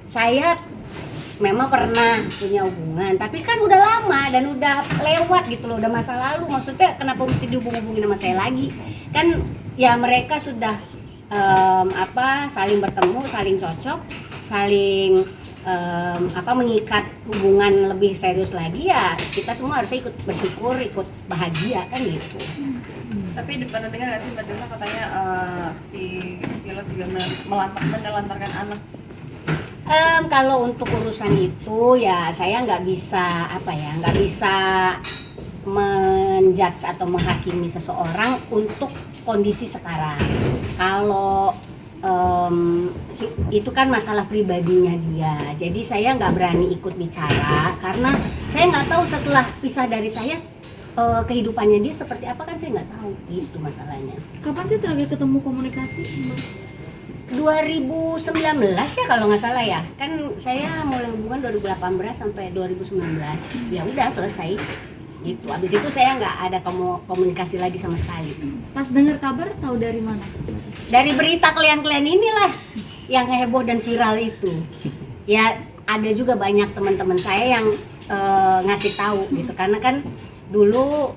saya memang pernah punya hubungan, tapi kan udah lama dan udah lewat gitu loh, udah masa lalu. Maksudnya kenapa mesti dihubung-hubungin sama saya lagi? Kan ya mereka sudah saling bertemu, saling cocok, saling mengikat hubungan lebih serius lagi, ya kita semua harusnya ikut bersyukur, ikut bahagia kan gitu. Tapi pernah dengar nggak sih Mbak Tilsa katanya si pilot juga menelantarkan anak? Kalau untuk urusan itu ya saya nggak bisa menjudge atau menghakimi seseorang untuk kondisi sekarang. Kalau itu kan masalah pribadinya dia, jadi saya nggak berani ikut bicara karena saya nggak tahu setelah pisah dari saya kehidupannya dia seperti apa, kan saya nggak tahu, itu masalahnya. Kapan sih terakhir ketemu komunikasi? 2019 ya kalau nggak salah ya, kan saya mulai hubungan 2018 sampai 2019, ya udah selesai gitu. Habis itu saya nggak ada komunikasi lagi sama sekali. Pas dengar kabar tahu dari mana? Dari berita klien-klien inilah yang heboh dan viral itu. Ya ada juga banyak teman-teman saya yang ngasih tahu gitu, karena kan dulu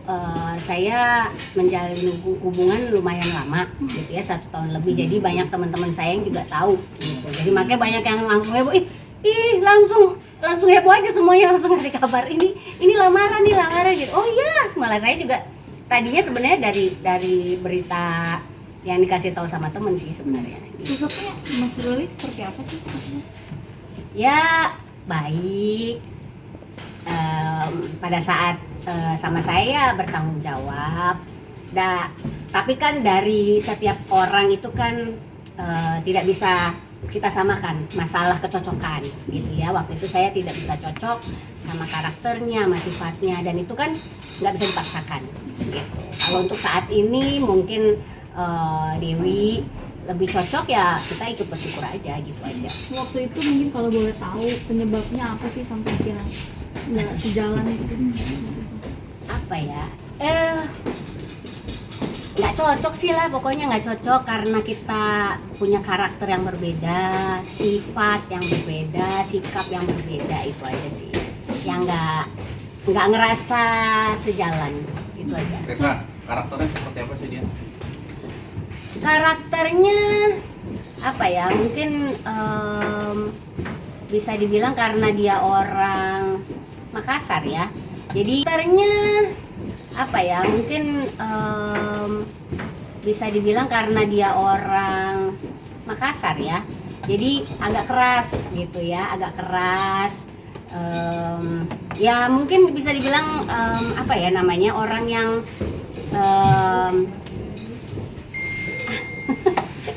saya menjalin hubungan lumayan lama gitu ya, 1 tahun lebih, jadi banyak teman-teman saya yang juga tahu gitu. Jadi makanya banyak yang langsung heboh, langsung heboh aja semuanya, langsung ngasih kabar ini lamaran gitu. Oh iya, malah saya juga tadinya sebenarnya dari berita yang dikasih tahu sama temen sih sebenarnya. Sosoknya Mas Ruli seperti apa sih? Ya baik, pada saat sama saya bertanggung jawab. Tapi kan dari setiap orang itu kan tidak bisa kita samakan masalah kecocokan gitu ya. Waktu itu saya tidak bisa cocok sama karakternya, sama sifatnya, dan itu kan nggak bisa dipaksakan gitu. Kalau untuk saat ini mungkin Dewi lebih cocok, ya kita ikut bersyukur aja gitu aja. Waktu itu mungkin kalau boleh tahu penyebabnya apa sih sampai kira nggak sejalan gitu? Apa ya, nggak cocok sih lah, pokoknya nggak cocok karena kita punya karakter yang berbeda, sifat yang berbeda, sikap yang berbeda, itu aja sih yang nggak ngerasa sejalan, itu aja. Reza, karakternya seperti apa sih dia? Karakternya apa ya, mungkin bisa dibilang karena dia orang Makassar ya, jadi karakternya apa ya, mungkin bisa dibilang karena dia orang Makassar ya, jadi agak keras gitu ya, agak keras. Ya mungkin bisa dibilang apa ya namanya, orang yang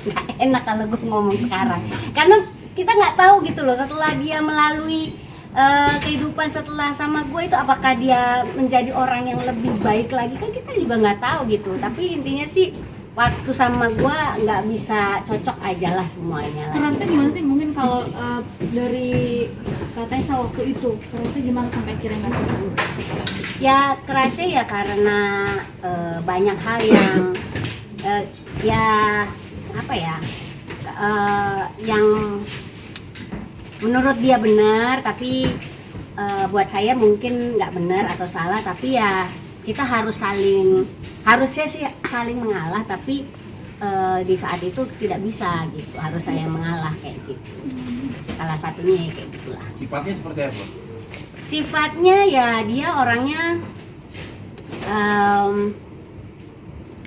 nggak enak kalau gue ngomong sekarang, karena kita nggak tahu gitu loh setelah dia melalui kehidupan setelah sama gue itu, apakah dia menjadi orang yang lebih baik lagi, kan kita juga nggak tahu gitu. Tapi intinya sih waktu sama gue nggak bisa cocok aja lah semuanya lah. Kerasa gimana sih mungkin kalau dari katanya waktu itu, kerasa gimana sampai akhirnya nggak cocok? Ya kerasa ya karena banyak hal yang ya apa ya, yang menurut dia benar, tapi buat saya mungkin nggak benar atau salah. Tapi ya kita harusnya sih saling mengalah, tapi di saat itu tidak bisa gitu, harus saya mengalah kayak gitu. Salah satunya kayak gitulah. Sifatnya seperti apa? Sifatnya ya dia orangnya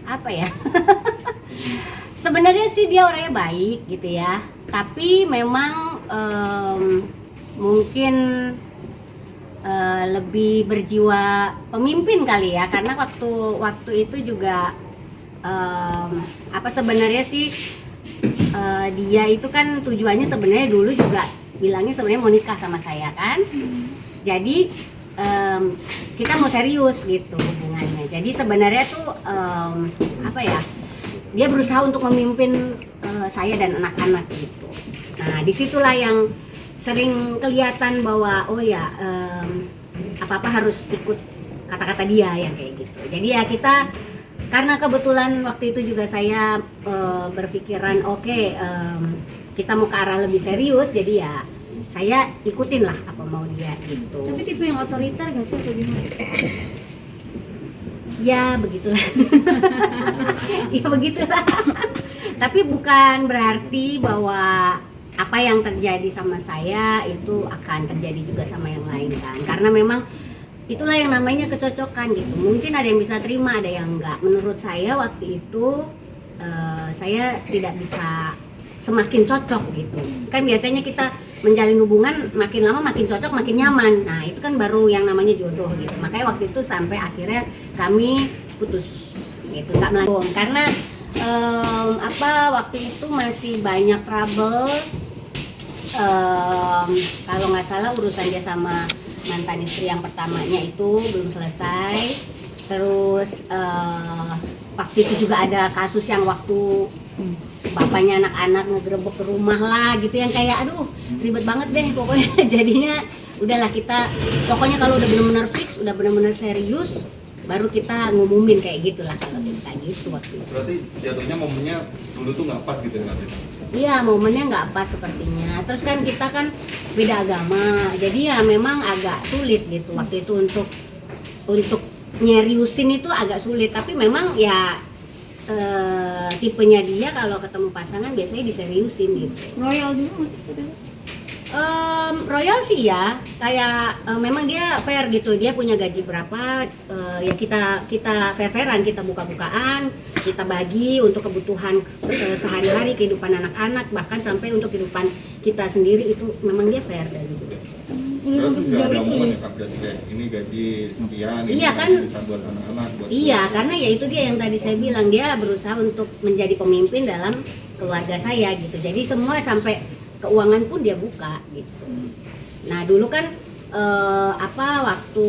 apa ya sebenarnya sih dia orangnya baik gitu ya, tapi memang mungkin lebih berjiwa pemimpin kali ya, karena waktu itu juga sebenarnya sih dia itu kan tujuannya sebenarnya dulu juga bilangnya sebenarnya mau nikah sama saya kan. Jadi kita mau serius gitu hubungannya. Jadi sebenarnya tuh dia berusaha untuk memimpin saya dan anak-anak gitu. Nah disitulah yang sering kelihatan bahwa oh ya apa-apa harus ikut kata-kata dia yang kayak gitu. Jadi ya kita, karena kebetulan waktu itu juga saya berpikiran kita mau ke arah lebih serius, jadi ya saya ikutin lah apa mau dia gitu. Tapi tipe yang otoriter gak sih atau gimana? Ya begitulah. Ya begitulah. Tapi bukan berarti bahwa apa yang terjadi sama saya itu akan terjadi juga sama yang lain kan. Karena memang itulah yang namanya kecocokan gitu. Mungkin ada yang bisa terima, ada yang enggak. Menurut saya waktu itu saya tidak bisa semakin cocok gitu. Kan biasanya kita menjalin hubungan makin lama makin cocok, makin nyaman. Nah, itu kan baru yang namanya jodoh gitu. Makanya waktu itu sampai akhirnya kami putus gitu, nggak melanjutkan karena waktu itu masih banyak trouble. Kalau nggak salah urusan dia sama mantan istri yang pertamanya itu belum selesai. Terus waktu itu juga ada kasus yang waktu bapaknya anak-anak ngegerebek ke rumah lah gitu, yang kayak aduh ribet banget deh pokoknya. Jadinya udahlah kita pokoknya kalau udah benar-benar fix, udah benar-benar serius baru kita ngumumin kayak gitulah kalau kita gitu waktu itu. Berarti jatuhnya momennya dulu tuh nggak pas gitu ya Kak? Iya, momennya nggak pas sepertinya. Terus kan kita kan beda agama, jadi ya memang agak sulit gitu waktu itu untuk nyeriusin itu agak sulit. Tapi memang ya tipenya dia kalau ketemu pasangan biasanya diseriusin gitu. Royal juga masih gitu. Royal sih ya, kayak memang dia fair gitu, dia punya gaji berapa, ya kita fair-fairan, kita buka-bukaan, kita bagi untuk kebutuhan sehari-hari, kehidupan anak-anak, bahkan sampai untuk kehidupan kita sendiri itu memang dia fair dan gitu. Udah sampai Terus nggak sejauh ada itu omongan ya. ya Kak, gaji kayak ini gaji sekian, Iya, ini kan? bisa buat anak-anak, buat Iya, karena ya itu dia yang tadi saya bilang, dia berusaha untuk menjadi pemimpin dalam keluarga saya gitu. Jadi semua sampai keuangan pun dia buka gitu. Nah dulu kan waktu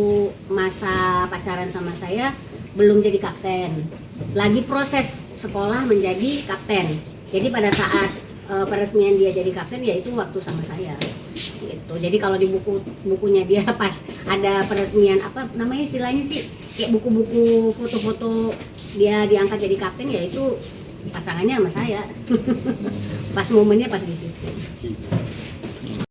masa pacaran sama saya belum jadi kapten, lagi proses sekolah menjadi kapten. Jadi pada saat peresmian dia jadi kapten ya itu waktu sama saya gitu. Jadi kalau di bukunya dia pas ada peresmian apa namanya istilahnya sih, kayak buku-buku foto-foto dia diangkat jadi kapten, ya itu pasangannya sama saya. Pas momennya pas di situ.